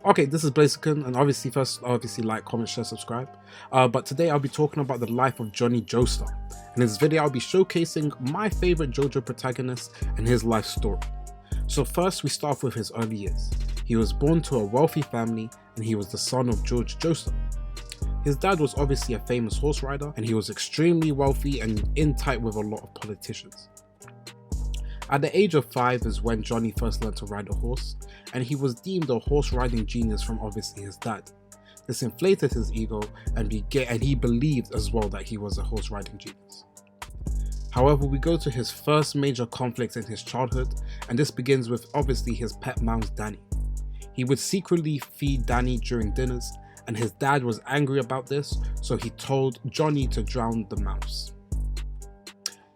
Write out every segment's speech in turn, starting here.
Okay, this is Blaziken, and obviously like, comment, share, subscribe. But today I'll be talking about the life of Joni Jōsutā. In this video I'll be showcasing my favorite JoJo protagonist and his life story. So first we start off with his early years. He was born to a wealthy family and he was the son of Jojo Joestar. His dad was obviously a famous horse rider and he was extremely wealthy and in tight with a lot of politicians. At the age of 5 is when Joni first learned to ride a horse, and he was deemed a horse riding genius from obviously his dad. This inflated his ego and he believed as well that he was a horse riding genius. However, we go to his first major conflict in his childhood, and this begins with obviously his pet mouse Danny. He would secretly feed Danny during dinners, and his dad was angry about this, so he told Joni to drown the mouse.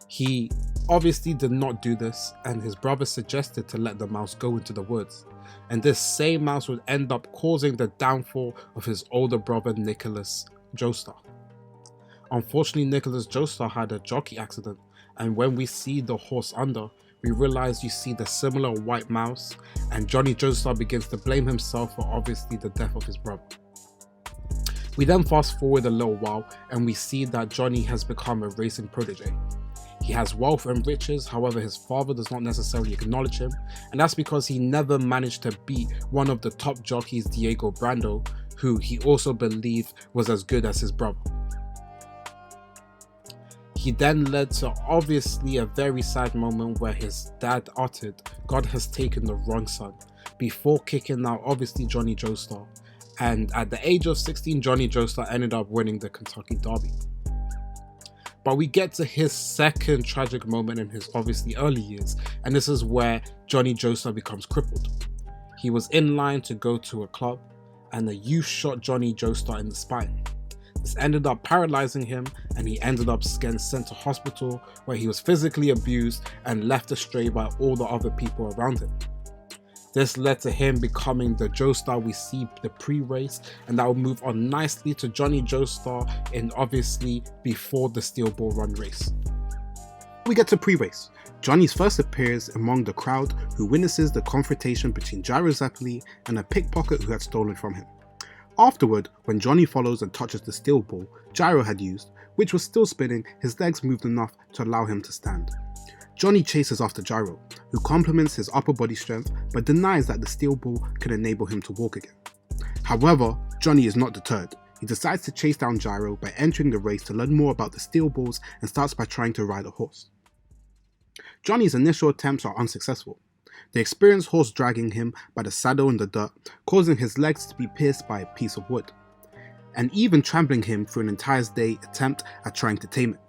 He obviously did not do this, and his brother suggested to let the mouse go into the woods, and this same mouse would end up causing the downfall of his older brother Nicholas Joestar. Unfortunately, Nicholas Joestar had a jockey accident, and when we see the horse under, we realize you see the similar white mouse, and Joni Jōsutā begins to blame himself for obviously the death of his brother. We then fast forward a little while and we see that Joni has become a racing prodigy. He has wealth and riches, however his father does not necessarily acknowledge him, and that's because he never managed to beat one of the top jockeys, Diego Brando, who he also believed was as good as his brother. He then led to obviously a very sad moment where his dad uttered, "God has taken the wrong son," before kicking out obviously Joni Jōsutā, and at the age of 16 Joni Jōsutā ended up winning the Kentucky Derby. But we get to his second tragic moment in his obviously early years, and this is where Joni Jōsutā becomes crippled. He was in line to go to a club and a youth shot Joni Jōsutā in the spine. This ended up paralyzing him and he ended up getting sent to hospital where he was physically abused and left astray by all the other people around him. This led to him becoming the Joestar we see the pre-race, and that will move on nicely to Joni Jōsutā in obviously before the Steel Ball Run race. We get to pre-race. Joni's first appears among the crowd who witnesses the confrontation between Gyro Zeppeli and a pickpocket who had stolen from him. Afterward, when Joni follows and touches the steel ball Gyro had used, which was still spinning, his legs moved enough to allow him to stand. Joni chases after Gyro, who compliments his upper body strength but denies that the steel ball can enable him to walk again. However, Joni is not deterred. He decides to chase down Gyro by entering the race to learn more about the steel balls and starts by trying to ride a horse. Joni's initial attempts are unsuccessful, the experienced horse dragging him by the saddle in the dirt, causing his legs to be pierced by a piece of wood, and even trampling him through an entire day's attempt at trying to tame it.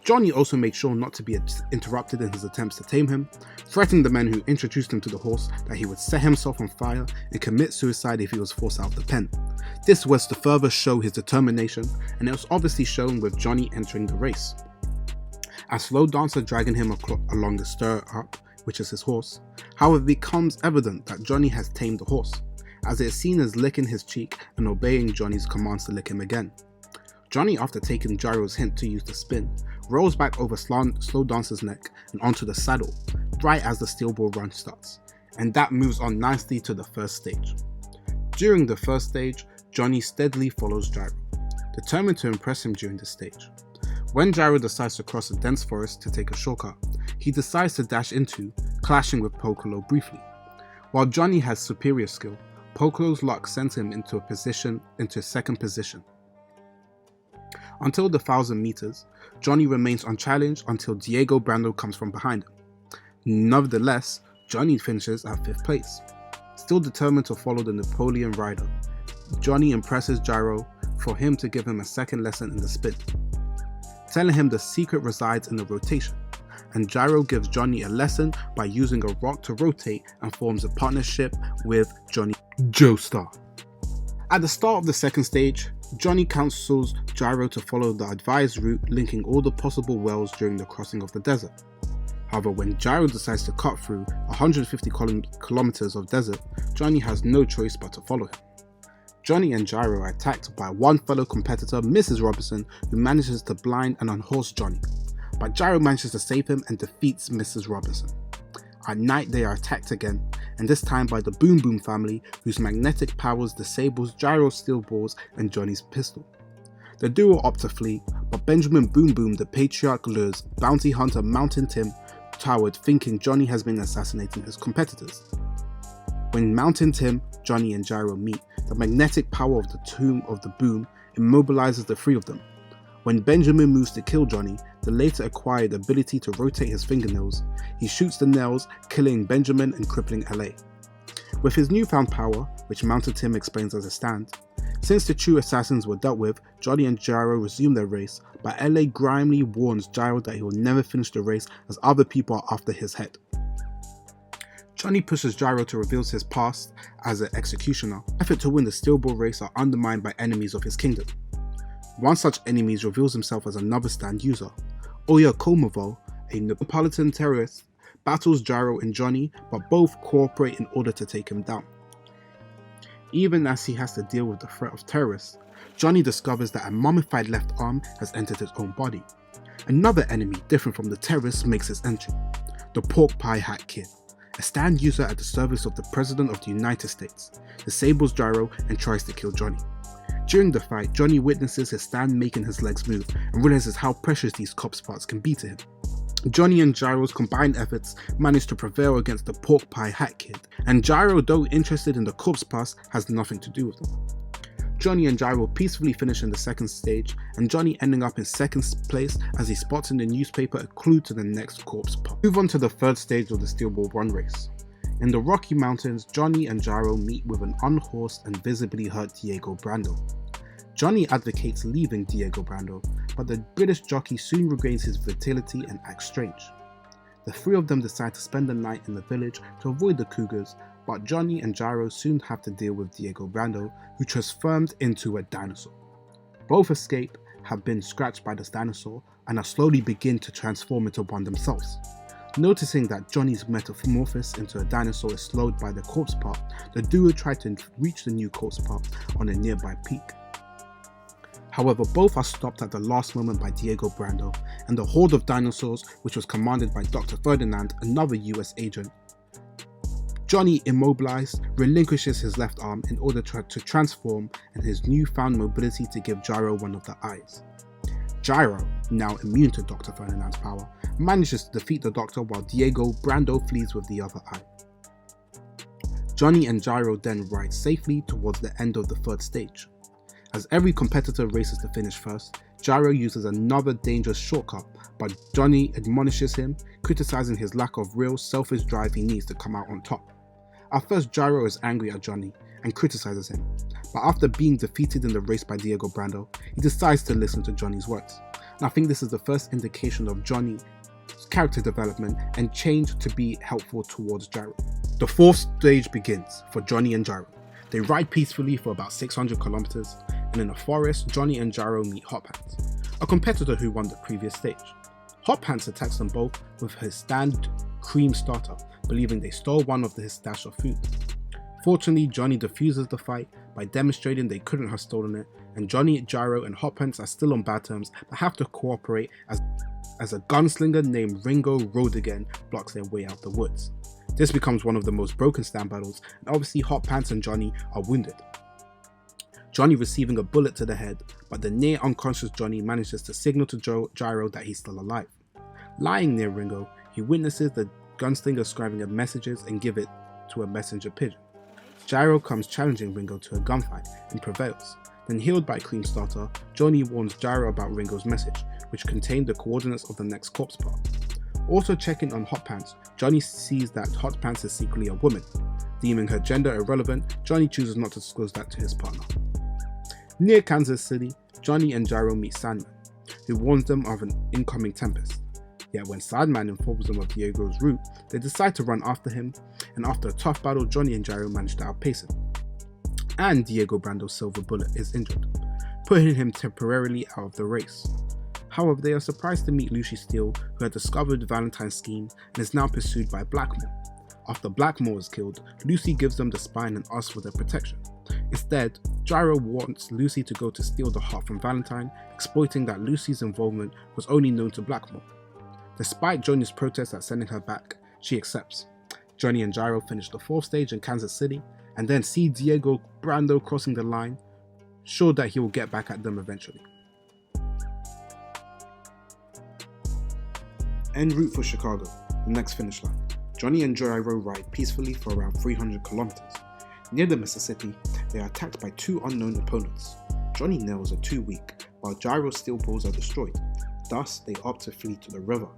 Joni also makes sure not to be interrupted in his attempts to tame him, threatening the men who introduced him to the horse that he would set himself on fire and commit suicide if he was forced out of the pen. This was to further show his determination, and it was obviously shown with Joni entering the race. A slow dancer dragging him along the stirrup, which is his horse. However, it becomes evident that Joni has tamed the horse, as it is seen as licking his cheek and obeying Joni's commands to lick him again. Joni, after taking Gyro's hint to use the spin, rolls back over slow dancer's neck and onto the saddle, right as the steel ball run starts, and that moves on nicely to the first stage. During the first stage, Joni steadily follows Gyro, determined to impress him during this stage. When Gyro decides to cross a dense forest to take a shortcut, he decides to dash into, clashing with Pocolo briefly. While Joni has superior skill, Pocolo's luck sends him into second position. Until the 1,000 meters, Joni remains unchallenged until Diego Brando comes from behind him. Nevertheless, Joni finishes at 5th place. Still determined to follow the Napoleon rider, Joni impresses Gyro for him to give him a second lesson in the spin, telling him the secret resides in the rotation, and Gyro gives Joni a lesson by using a rock to rotate and forms a partnership with Joni Jōstar. At the start of the second stage, Joni counsels Gyro to follow the advised route linking all the possible wells during the crossing of the desert. However, when Gyro decides to cut through 150 kilometers of desert, Joni has no choice but to follow him. Joni and Gyro are attacked by one fellow competitor, Mrs. Robinson, who manages to blind and unhorse Joni, but Gyro manages to save him and defeats Mrs. Robinson. At night they are attacked again, and this time by the Boom Boom family, whose magnetic powers disables Gyro's steel balls and Johnny's pistol. The duo opt to flee, but Benjamin Boom Boom the patriarch lures bounty hunter Mountain Tim toward, thinking Johnny has been assassinating his competitors. When Mountain Tim, Johnny and Gyro meet, the magnetic power of the Tomb of the Boom immobilizes the three of them. When Benjamin moves to kill Johnny, the later acquired ability to rotate his fingernails, he shoots the nails, killing Benjamin and crippling LA. With his newfound power, which Mountain Tim explains as a stand, since the true assassins were dealt with, Johnny and Gyro resume their race, but LA grimly warns Gyro that he will never finish the race as other people are after his head. Johnny pushes Gyro to reveal his past as an executioner. Effort to win the steel ball race are undermined by enemies of his kingdom. One such enemy reveals himself as another stand user. Oya Komovo, a Neapolitan terrorist, battles Gyro and Johnny, but both cooperate in order to take him down. Even as he has to deal with the threat of terrorists, Johnny discovers that a mummified left arm has entered his own body. Another enemy different from the terrorists makes his entry, the Pork Pie Hat Kid, a stand user at the service of the President of the United States, disables Gyro and tries to kill Johnny. During the fight, Johnny witnesses his stand making his legs move and realizes how precious these corpse parts can be to him. Johnny and Gyro's combined efforts manage to prevail against the Pork Pie Hat Kid, and Gyro, though interested in the corpse parts, has nothing to do with them. Johnny and Gyro peacefully finish in the second stage, and Johnny ending up in second place as he spots in the newspaper a clue to the next corpse part. Move on to the third stage of the Steel Ball Run race. In the Rocky Mountains, Johnny and Gyro meet with an unhorsed and visibly hurt Diego Brando. Johnny advocates leaving Diego Brando, but the British jockey soon regains his vitality and acts strange. The three of them decide to spend the night in the village to avoid the cougars, but Johnny and Gyro soon have to deal with Diego Brando, who transformed into a dinosaur. Both escape, have been scratched by this dinosaur, and are slowly begin to transform into one themselves. Noticing that Johnny's metamorphosis into a dinosaur is slowed by the corpse part, the duo try to reach the new corpse part on a nearby peak. However, both are stopped at the last moment by Diego Brando and the horde of dinosaurs, which was commanded by Dr. Ferdinand, another US agent. Johnny, immobilized, relinquishes his left arm in order to transform and his newfound mobility to give Gyro one of the eyes. Gyro, now immune to Dr. Ferdinand's power, manages to defeat the Doctor while Diego Brando flees with the other eye. Johnny and Gyro then ride safely towards the end of the third stage. As every competitor races to finish first, Gyro uses another dangerous shortcut, but Johnny admonishes him, criticizing his lack of real selfish drive he needs to come out on top. At first, Gyro is angry at Johnny and criticizes him, but after being defeated in the race by Diego Brando, he decides to listen to Johnny's words. And I think this is the first indication of Johnny's character development and change to be helpful towards Gyro. The fourth stage begins for Johnny and Gyro. They ride peacefully for about 600 kilometers, and in a forest, Johnny and Gyro meet Hot Pants, a competitor who won the previous stage. Hot Pants attacks them both with his stand cream starter, believing they stole one of his stash of food. Fortunately, Johnny defuses the fight by demonstrating they couldn't have stolen it, and Johnny, Gyro, and Hot Pants are still on bad terms but have to cooperate as a gunslinger named Ringo Rodigan blocks their way out the woods. This becomes one of the most broken stand battles, and obviously Hot Pants and Johnny are wounded. Johnny receiving a bullet to the head, but the near unconscious Johnny manages to signal to Gyro that he's still alive. Lying near Ringo, he witnesses the gunslinger scribing a messages and give it to a messenger pigeon. Gyro comes challenging Ringo to a gunfight and prevails. Then healed by Cream Starter, Johnny warns Gyro about Ringo's message, which contained the coordinates of the next corpse part. Also checking on Hot Pants, Johnny sees that Hot Pants is secretly a woman. Deeming her gender irrelevant, Johnny chooses not to disclose that to his partner. Near Kansas City, Johnny and Gyro meet Sandman, who warns them of an incoming tempest. Yet when Sandman informs them of Diego's route, they decide to run after him, and after a tough battle, Johnny and Gyro manage to outpace him. And Diego Brando's silver bullet is injured, putting him temporarily out of the race. However, they are surprised to meet Lucy Steele, who had discovered Valentine's scheme and is now pursued by Blackmore. After Blackmore is killed, Lucy gives them the spine and asks for their protection. Instead, Gyro wants Lucy to go to steal the heart from Valentine, exploiting that Lucy's involvement was only known to Blackmore. Despite Johnny's protest at sending her back, she accepts. Joni and Gyro finish the 4th stage in Kansas City and then see Diego Brando crossing the line, sure that he will get back at them eventually. En route for Chicago, the next finish line. Joni and Gyro ride peacefully for around 300 kilometers. Near the Mississippi, they are attacked by 2 unknown opponents. Joni nails are too weak, while Gyro's steel balls are destroyed. Thus, they opt to flee to the river.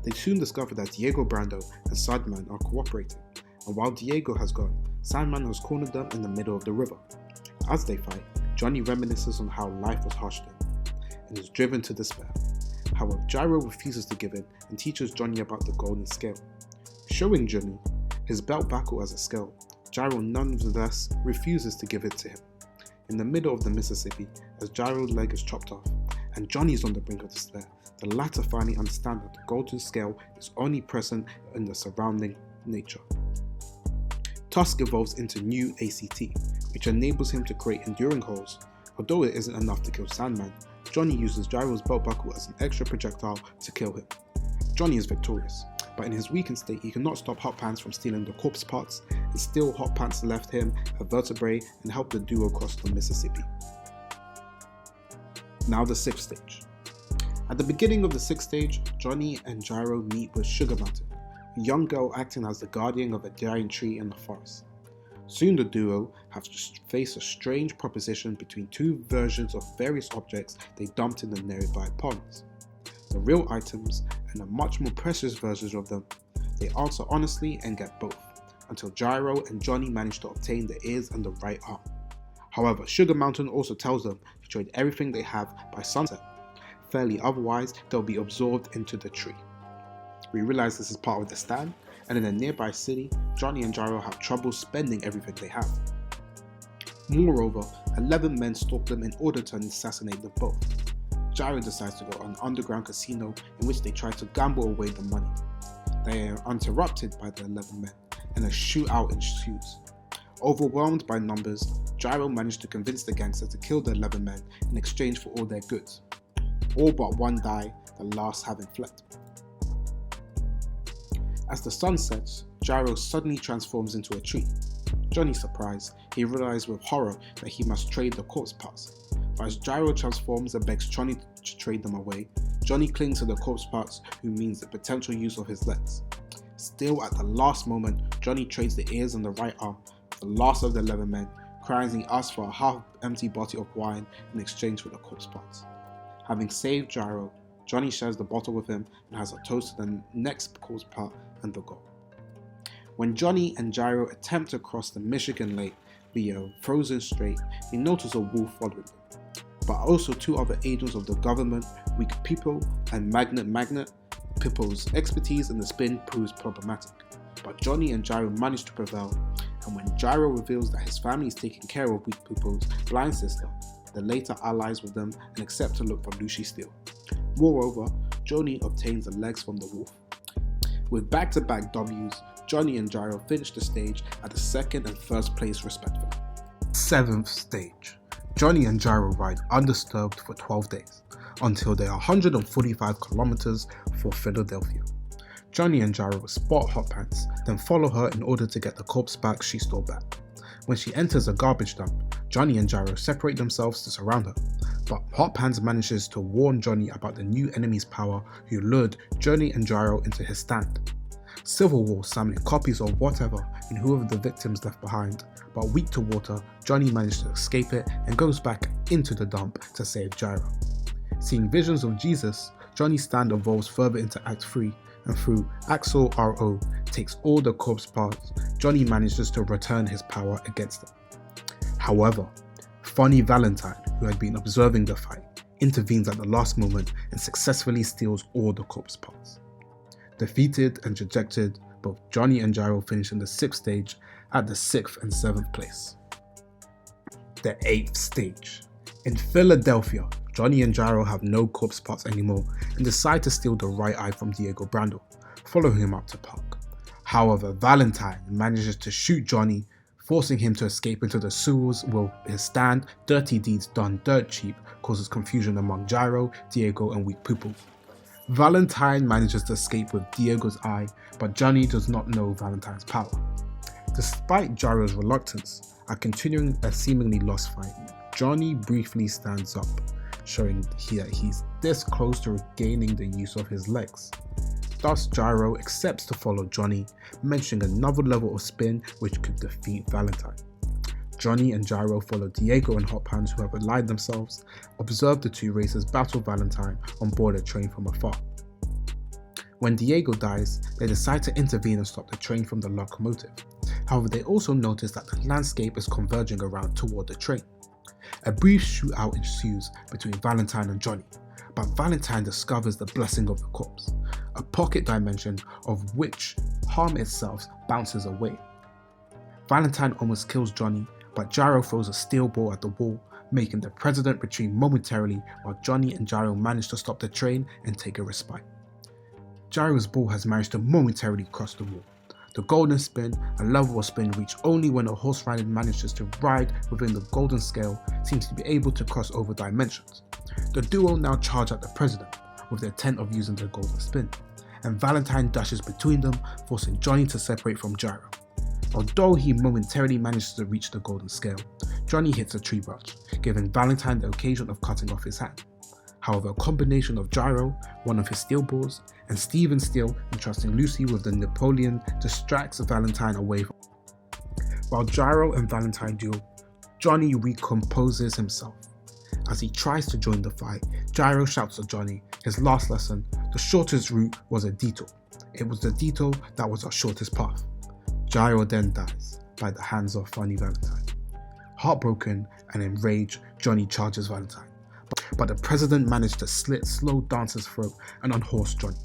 They soon discover that Diego Brando and Sandman are cooperating, and while Diego has gone, Sandman has cornered them in the middle of the river. As they fight, Joni reminisces on how life was harsh then, and is driven to despair. However, Gyro refuses to give in and teaches Joni about the golden scale. Showing Joni his belt buckle as a scale, Gyro nonetheless refuses to give it to him. In the middle of the Mississippi, as Gyro's leg is chopped off, and Joni is on the brink of despair, the latter finally understand that the golden scale is only present in the surrounding nature. Tusk evolves into new ACT, which enables him to create enduring holes. Although it isn't enough to kill Sandman, Joni uses Gyro's belt buckle as an extra projectile to kill him. Joni is victorious, but in his weakened state he cannot stop Hot Pants from stealing the corpse parts, and still Hot Pants left him a vertebrae and helped the duo cross the Mississippi. Now the 6th stage. At the beginning of the 6th stage, Joni and Gyro meet with Sugar Mountain, a young girl acting as the guardian of a giant tree in the forest. Soon the duo have to face a strange proposition between 2 versions of various objects they dumped in the nearby ponds. The real items and the much more precious versions of them. They answer honestly and get both, until Gyro and Joni manage to obtain the ears and the right arm. However, Sugar Mountain also tells them to trade everything they have by sunset. Fairly otherwise, they'll be absorbed into the tree. We realize this is part of the stand, and in a nearby city, Joni and Gyro have trouble spending everything they have. Moreover, 11 men stalk them in order to assassinate them both. Gyro decides to go to an underground casino in which they try to gamble away the money. They are interrupted by the 11 men, and a shootout ensues. Overwhelmed by numbers, Gyro managed to convince the gangster to kill the 11 men in exchange for all their goods. All but one die, the last having fled. As the sun sets, Gyro suddenly transforms into a tree. Joni surprised, he realizes with horror that he must trade the corpse parts. But as Gyro transforms and begs Joni to trade them away, Joni clings to the corpse parts, who means the potential use of his legs. Still at the last moment, Joni trades the ears and the right arm, the last of the 11 men, crying as he asks for a half-empty bottle of wine in exchange for the corpse parts. Having saved Gyro, Joni shares the bottle with him and has a toast to the next corpse part and the goal. When Joni and Gyro attempt to cross the Michigan Lake via frozen strait, they notice a wolf following them, but also 2 other agents of the government, Weak People and Magnet People's expertise in the spin proves problematic. But Joni and Gyro manage to prevail, and when Gyro reveals that his family is taking care of Weak People's blind sister, the later allies with them and accept to look for Lucy Steele. Moreover, Joni obtains the legs from the wolf. With back-to-back W's, Joni and Gyro finish the stage at the 2nd and 1st place respectively. 7th stage. Joni and Gyro ride undisturbed for 12 days, until they are 145 kilometers for Philadelphia. Joni and Gyro spot Hot Pants, then follow her in order to get the corpse back she stole back. When she enters a garbage dump, Joni and Gyro separate themselves to surround her, but Hot Pants manages to warn Joni about the new enemy's power who lured Joni and Gyro into his stand. Civil War summoning copies of whatever and whoever the victims left behind, but weak to water, Joni manages to escape it and goes back into the dump to save Gyro. Seeing visions of Jesus, Joni's stand evolves further into Act 3, and through Axel RO takes all the corpse parts, Joni manages to return his power against them. However, Funny Valentine, who had been observing the fight, intervenes at the last moment and successfully steals all the corpse parts. Defeated and dejected, both Joni and Gyro finish in the 6th stage at the 6th and 7th place. The 8th stage. In Philadelphia, Joni and Gyro have no corpse parts anymore and decide to steal the right eye from Diego Brando, following him up to park. However, Valentine manages to shoot Joni, forcing him to escape into the sewers where his stand, Dirty Deeds Done Dirt Cheap, causes confusion among Gyro, Diego and Weak People. Valentine manages to escape with Diego's eye, but Joni does not know Valentine's power. Despite Gyro's reluctance at continuing a seemingly lost fight, Joni briefly stands up, showing that he's this close to regaining the use of his legs. Thus, Gyro accepts to follow Joni, mentioning another level of spin which could defeat Valentine. Joni and Gyro follow Diego and Hot Pants, who have allied themselves, observe the two racers battle Valentine on board a train from afar. When Diego dies, they decide to intervene and stop the train from the locomotive. However, they also notice that the landscape is converging around toward the train. A brief shootout ensues between Valentine and Joni, but Valentine discovers the blessing of the corpse, a pocket dimension of which harm itself bounces away. Valentine almost kills Joni, but Gyro throws a steel ball at the wall, making the president retreat momentarily while Joni and Gyro manage to stop the train and take a respite. Gyro's ball has managed to momentarily cross the wall. The golden spin, a level of spin reached only when a horse rider manages to ride within the golden scale, seems to be able to cross over dimensions. The duo now charge at the president with the intent of using the golden spin, and Valentine dashes between them, forcing Joni to separate from Gyro. Although he momentarily manages to reach the golden scale, Joni hits a tree branch, giving Valentine the occasion of cutting off his hand. However, a combination of Gyro, one of his steel balls, and Steven's steel entrusting Lucy with the Napoleon distracts Valentine away from. While Gyro and Valentine duel, Joni recomposes himself. As he tries to join the fight, Gyro shouts to Joni his last lesson: the shortest route was a detour. It was the detour that was our shortest path. Gyro then dies by the hands of funny Valentine. Heartbroken and enraged, Joni charges Valentine, but the president managed to slit Slow Dancer's throat and unhorse Joni.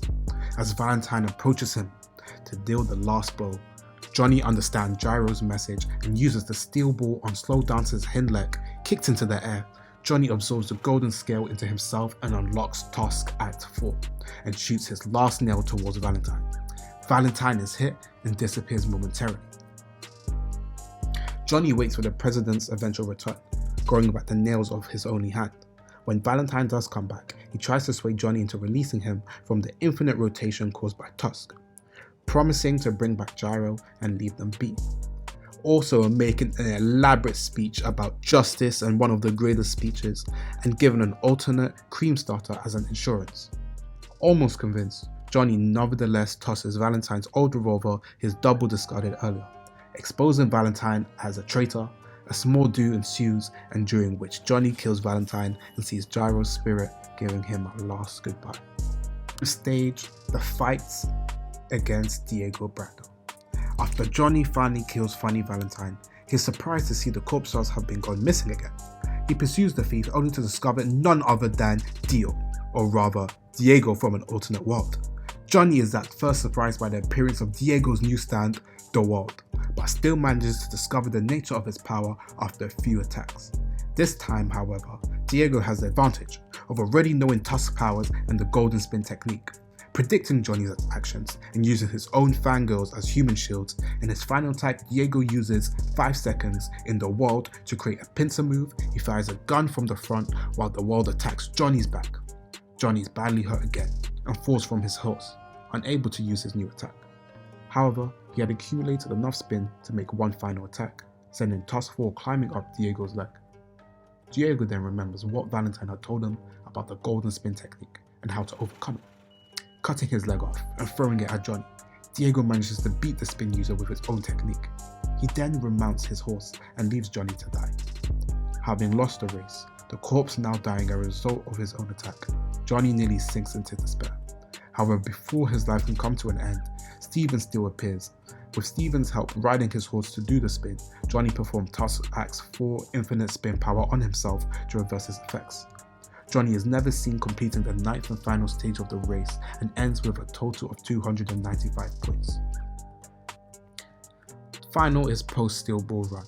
As Valentine approaches him to deal the last blow, Joni understands Gyro's message and uses the steel ball on Slow Dancer's hind leg, kicked into the air. Joni absorbs the golden scale into himself and unlocks Tusk Act 4 and shoots his last nail towards Valentine. Valentine is hit and disappears momentarily. Joni waits for the president's eventual return, growing back the nails of his only hand. When Valentine does come back, he tries to sway Joni into releasing him from the infinite rotation caused by Tusk, promising to bring back Gyro and leave them be. Also making an elaborate speech about justice and one of the greatest speeches, and given an alternate cream starter as an insurance. Almost convinced, Joni nevertheless tosses Valentine's old revolver, his double discarded earlier, exposing Valentine as a traitor. A small duel ensues, and during which Joni kills Valentine and sees Gyro's spirit, giving him a last goodbye. On stage, the fights against Diego Brando. After Joni finally kills funny Valentine, he's surprised to see the corpse shards have been gone missing again. He pursues the thief only to discover none other than Dio, or rather Diego from an alternate world. Joni is at first surprised by the appearance of Diego's new stand, The World, but still manages to discover the nature of his power after a few attacks. This time, however, Diego has the advantage of already knowing Tusk's powers and the golden spin technique. Predicting Joni's actions and using his own fangirls as human shields, in his final attack Diego uses 5 seconds in The World to create a pincer move. He fires a gun from the front while The World attacks Joni's back. Joni is badly hurt again and falls from his horse, unable to use his new attack. However, he had accumulated enough spin to make one final attack, sending Tusk 4 climbing up Diego's leg. Diego then remembers what Valentine had told him about the golden spin technique and how to overcome it. Cutting his leg off and throwing it at Joni, Diego manages to beat the spin user with his own technique. He then remounts his horse and leaves Joni to die. Having lost the race, the corpse now dying as a result of his own attack, Joni nearly sinks into despair. However, before his life can come to an end, Steven still appears. With Steven's help riding his horse to do the spin, Joni performed Tusk Act 4 infinite spin power on himself to reverse his effects. Joni is never seen completing the 9th and final stage of the race and ends with a total of 295 points. Final is post Steel Ball Run.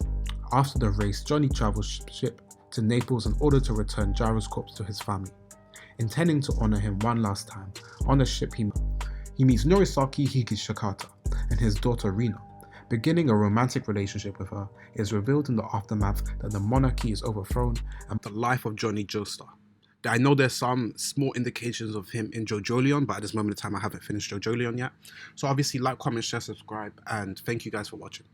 After the race, Joni travels ship to Naples in order to return Gyro's corpse to his family. Intending to honor him one last time, on the ship he meets Norisaki Higashikata and his daughter Rina. Beginning a romantic relationship with her, it is revealed in the aftermath that the monarchy is overthrown and the life of Joni Jōsutā. I know there's some small indications of him in JoJolion, but at this moment in time, I haven't finished JoJolion yet. So obviously, like, comment, share, subscribe, and thank you guys for watching.